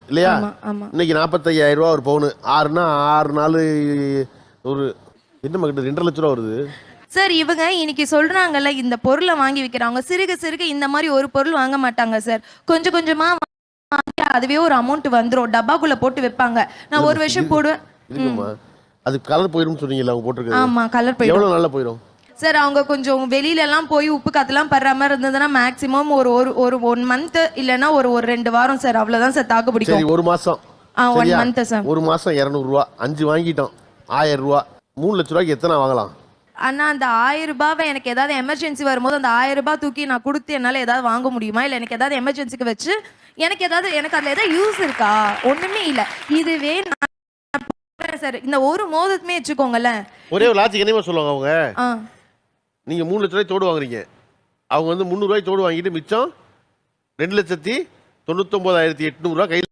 இல்லையா? ஆமா ஆமா. இன்னைக்கு 45,000 ரூபா ஒரு பவுன். 6னா 6 நாள் ஒரு என்ன மகிட்ட 2.5 லட்ச ரூபா வருது. சார் இவங்க இன்னைக்கு சொல்றாங்கல்ல இந்த பொருளை வாங்கி விற்கிறாங்க, சிறுக சிறுக இந்த மாதிரி ஒரு பொருள் வாங்க மாட்டாங்க சார். கொஞ்சம் கொஞ்சமா வாங்கி அதுவே ஒரு அமௌண்ட் வந்துரும், டப்பாக்குள்ள போட்டு வைப்பாங்க. நான் ஒரு வருஷம் போடுவேன். இருக்குமா? அது கலர் போயிரும்னு சொன்னீங்கல்ல அவங்க போட்டுருக்கிறது. ஆமா கலர் போயிடும். எவ்வளவு நாள்ல போயிடும்? சார் அவங்க கொஞ்சம் வெளியில எல்லாம் போய் உப்பு காத்தெல்லாம் படுற மாதிரி இருந்ததுன்னா மேக்ஸிமம் ஒரு ஒரு ஒரு 1 மந்த் இல்லைன்னா ஒரு ஒரு 2 வாரம் சார், அவ்வளவுதான் சார் தாக்கு பிடிக்கும். சரி, ஒரு மாசம். 1 மந்த் சார். ஒரு மாசம் 200 ரூபா. 5 வாங்கிட்டோம், 1000 ரூபா. 3 லட்ச ரூபாய்க்கு எத்தனை வாங்கலாம்? ஆனா அந்த 1000 ரூபாவை எனக்கு ஏதாவது எமர்ஜென்சி வரும்போது அந்த 1000 ரூபாய் தூக்கி நான் கொடுத்து என்னால ஏதாவது வாங்க முடியுமா? இல்ல எனக்கு ஏதாவது எமர்ஜென்சிக்கு வச்சு எனக்கு அதுல ஏதாவது யூஸ் இருக்கா? ஒண்ணுமே இல்ல. இதுவே சார் இந்த ஒரு மோதிரமே வச்சுக்கோங்களேன். ஒரே ஒரு லாஜிக் என்னமா சொல்லுவாங்க அவங்க, நீங்க 3 லட்ச ரூபாய் தோடு வாங்குறீங்க, அவங்க வந்து 300 ரூபாய் தோடு வாங்கிட்டு மிச்சம் 2,99,800 ரூபாய் கையில்